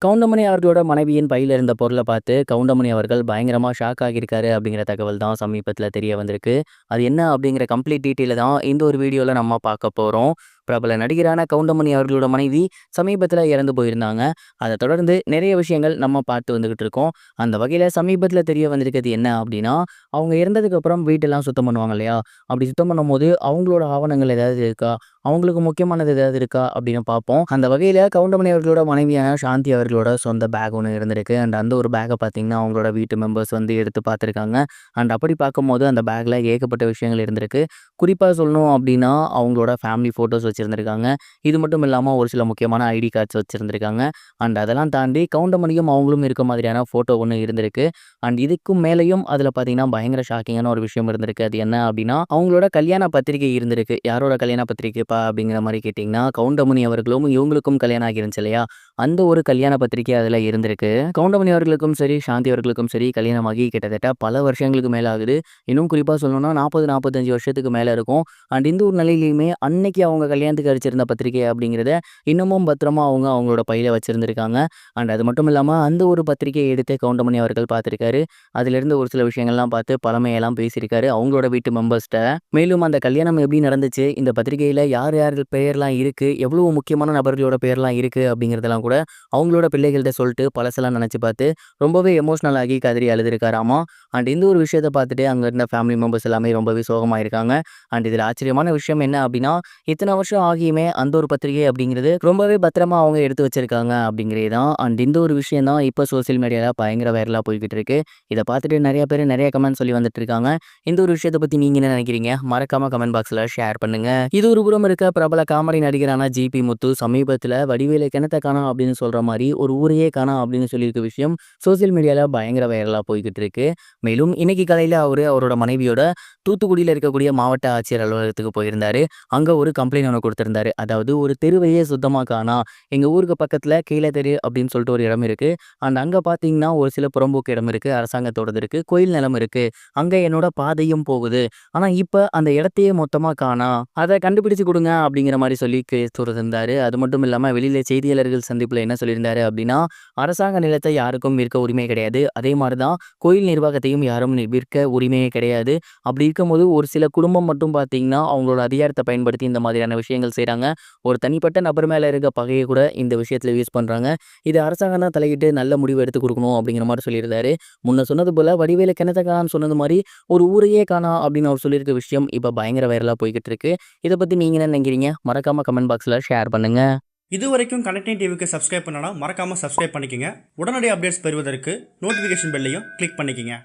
கவுண்டமணி அவர்களோட மனைவியின் பையில இருந்த பொருள பார்த்து, கவுண்டமணி அவர்கள் பயங்கரமா ஷாக் ஆகியிருக்காரு அப்படிங்கிற தகவல் தான் சமீபத்தில தெரிய வந்திருக்கு. அது என்ன அப்படிங்கிற கம்ப்ளீட் டீட்டெயில தான் இந்த ஒரு வீடியோல நம்ம பார்க்க போறோம். பிரபல நடிகரான கவுண்டமணி அவர்களோட மனைவி சமீபத்தில இறந்து போயிருந்தாங்க. அத தொடர்ந்து நிறைய விஷயங்கள் நம்ம பார்த்து வந்துகிட்டு இருக்கோம். அந்த வகையில சமீபத்தில தெரிய வந்திருக்கிறது என்ன அப்படின்னா, அவங்க இறந்ததுக்கு அப்புறம் வீட்டெல்லாம் சுத்தம் பண்ணுவாங்க இல்லையா? அப்படி சுத்தம் பண்ணும்போது அவங்களோட ஆவணங்கள் ஏதாவது இருக்கா? அவங்களுக்கு முக்கியமானது ஏதாவது இருக்கா? அப்படின்னு பார்ப்போம். அந்த வகையில கவுண்டமணி அவர்களோட மனைவியான சாந்தி அவர்களோட சொந்த பேக் ஒண்ணு இருந்திருக்கு. அந்த ஒரு பேக்க பார்த்தீங்கன்னா, அவங்களோட வீட்டு மெம்பர்ஸ் வந்து எடுத்து பார்த்துருக்காங்க. அப்படி பார்க்கும்போது அந்த பேக்ல ஏகப்பட்ட விஷயங்கள் இருந்திருக்கு. குறிப்பா சொல்லணும் அப்படின்னா, அவங்களோட ஃபேமிலி ஃபோட்டோஸ் வச்சிருந்திருக்காங்க. இது மட்டும் இல்லாம ஒரு சில முக்கியமான ஐடி கார்ட்ஸ் வச்சிருந்திருக்காங்க. அதெல்லாம் தாண்டி கவுண்டமணியும் அவங்களும் இருக்க மாதிரியான ஃபோட்டோ ஒண்ணு இருந்திருக்கு. இதுக்கும் மேலேயும் அதில பார்த்தீங்கன்னா, பயங்கர ஷாக்கிங்கான ஒரு விஷயம் இருந்திருக்கு. அது என்ன அப்படின்னா, அவங்களோட கல்யாண பத்திரிகை இருந்திருக்கு. யாரோட கல்யாண பத்திரிக்கைப்பா அப்படிங்கிற மாரி கேட்டீங்கன்னா, கவுண்டமணி அவர்களும் இவங்களுக்கும் கல்யாணம் ஆகிருந்துச்சு இல்லையா? அந்த ஒரு கல்யாண பத்திரிக்கை அதில இருந்திருக்கு. கவுண்டமணி அவர்களுக்கும் சரி, சாந்தி அவர்களுக்கும் சரி கல்யாணமாகி கிட்டத்தட்ட பல வருஷங்களுக்கு மேல ஆகுது. இன்னும் குறிப்பா சொல்லணும்னா 40, 45 வருஷத்துக்கு மேல இருக்கும். இந்த ஒரு நிலையிலயுமே அன்னைக்கு அவங்க கல்யாணத்துக்கு அடிச்சிருந்த பத்திரிக்கை அப்படிங்கிறத இன்னமும் பத்திரமா அவங்க அவங்களோட பையில வச்சிருந்திருக்காங்க. அது மட்டும் இல்லாம அந்த ஒரு பத்திரிக்கையை எடுத்து கவுண்டமணி அவர்கள் பார்த்திருக்காரு. அதிலிருந்து ஒரு சில விஷயங்கள்லாம் பார்த்து பழமையெல்லாம் பேசியிருக்காரு அவங்களோட வீட்டு மெம்பர்ஸ்ட்ட. மேலும் அந்த கல்யாணம் எப்படி நடந்துச்சு? இந்த பத்திரிக்கையில யார் யார் பெயர்லாம் இருக்கு? எவ்வளவு முக்கியமான நபர்களோட பெயர்லாம் இருக்கு? அப்படிங்கிறதெல்லாம் கூட அவங்களோட பிள்ளைகள்ட்ட சொல்லிட்டு பழசெல்லாம் நினைச்சு பார்த்து ரொம்பவே எமோஷனல் ஆகி கதறி அழுதுருக்காராமா. இந்த ஒரு விஷயத்த பார்த்துட்டு அங்க இருந்த ஃபேமிலி மெம்பர்ஸ் எல்லாமே ரொம்பவே சோகமாயிருக்காங்க. இதில ஆச்சரியமான விஷயம் என்ன அப்படின்னா, இத்தனை வருஷம் ஆகியுமே அந்த ஒரு பத்திரிகை அப்படிங்கிறது ரொம்பவே பத்திரமா அவங்க எடுத்து வச்சிருக்காங்க அப்படிங்கிறது தான். இந்த ஒரு விஷயம் தான் இப்ப சோசியல் மீடியால பயங்கர வைரலா போய்க்கிட்டு இருக்கு. இத பார்த்துட்டு நெறைய பேரு நெறைய கமெண்ட் சொல்லி வந்துட்டு இருக்காங்க. இந்த ஒரு விஷயத்த பத்தி நீங்க என்ன நினைக்கிறீங்க? மறக்காம கமெண்ட் பாக்ஸ்ல ஷேர் பண்ணுங்க. இது ஒரு புறம் இருக்க, பிரபல காமெடி நடிகரான ஜிபி முத்து சமீபத்தில "வடிவேலு கிணத்த காணோம்" அப்படின்னு சொல்ற மாரி ஒரு ஊரையே காணோம் அப்படின்னு சொல்லியிருக்க விஷயம் சோசியல் மீடியால பயங்கர வைரலா போய்க்கிட்டு இருக்கு. மேலும் இன்னைக்கு காலையில அவரோட மனைவியோட தூத்துக்குடியில இருக்கக்கூடிய மாவட்ட ஆட்சியர் அலுவலகத்துக்கு போயிருந்தாரு. அங்க ஒரு கம்ப்ளைண்ட் ஒண்ணு குடுத்திருந்தாரு. அதாவது ஒரு தெருவையே சுத்தமா காணோம். எங்க ஊருக்கு பக்கத்துல கீழ தெரு அப்படின்னு சொல்லிட்டு ஒரு இடம் இருக்கு. அங்க பார்த்தீங்கன்னா, ஒரு சில புறம்போக்கு இடம் இருக்கு. அரசாங்கத்தோடது இருக்கு. கோயில் நிலம் இருக்கு. அங்க என்னோட பாதையும் போகுது. ஆனா இப்ப அந்த இடத்தையே மொத்தமா காணோம். அத கண்டுபிடிச்சு குடுங்க அப்படிங்கிற மாரி சொல்லி கேஸ் தொடுத்திருந்தாரு. அது மட்டும் இல்லாம வெளியில செய்தியாளர்கள் சந்திப்புல என்ன சொல்லியிருந்தாரு அப்படின்னா, அரசாங்க நிலத்தை யாருக்கும் விற்க உரிமை கிடையாது. அதே மாரி தான் கோயில் நிர்வாகத்தையும் யாரும் விற்க உரிமையே கிடையாது. அப்படி இருக்கும்போது ஒரு சில குடும்பம் மட்டும் பார்த்தீங்கன்னா, அவங்களோட அதிகாரத்த பயன்படுத்தி இந்த மாதிரியான விஷயங்கள் செய்றாங்க. ஒரு தனிப்பட்ட நபர் மேல இருக்க பகைய கூட இந்த விஷயத்துல யூஸ் பண்றாங்க. இது அரசாங்கம் தான் தலையிட்டு நல்ல முடிவு எடுத்து குடுக்கணும் அப்படிங்கிற மாரி சொல்லியிருந்தாரு. முன்ன சொன்னது போல "வடிவேலு கிணத்த காணோம்னு" சொன்னது மாரி ஒரு ஊரையே காணோம் அப்படின்னு அவர் சொல்லியிருக்க விஷயம் இப்ப பயங்கர வைரலா போய்க்கிட்டு இருக்கு. இத பத்தி நீங்க என்ன நினைக்கிறீங்க? மறக்காம கமெண்ட் பாக்ஸ்ல ஷேர் பண்ணுங்க. இதுவரைக்கும் கனெக்டிங் டிவிக்கு சப்ஸ்கிரைப் பண்ணனா மறக்காம சப்ஸ்கிரைப் பண்ணிக்கங்க. உடனடி அப்டேட்ஸ் பெறுவதற்கு நோட்டிஃபிகேஷன் பெல்லையும் கிளிக் பண்ணிக்கங்க.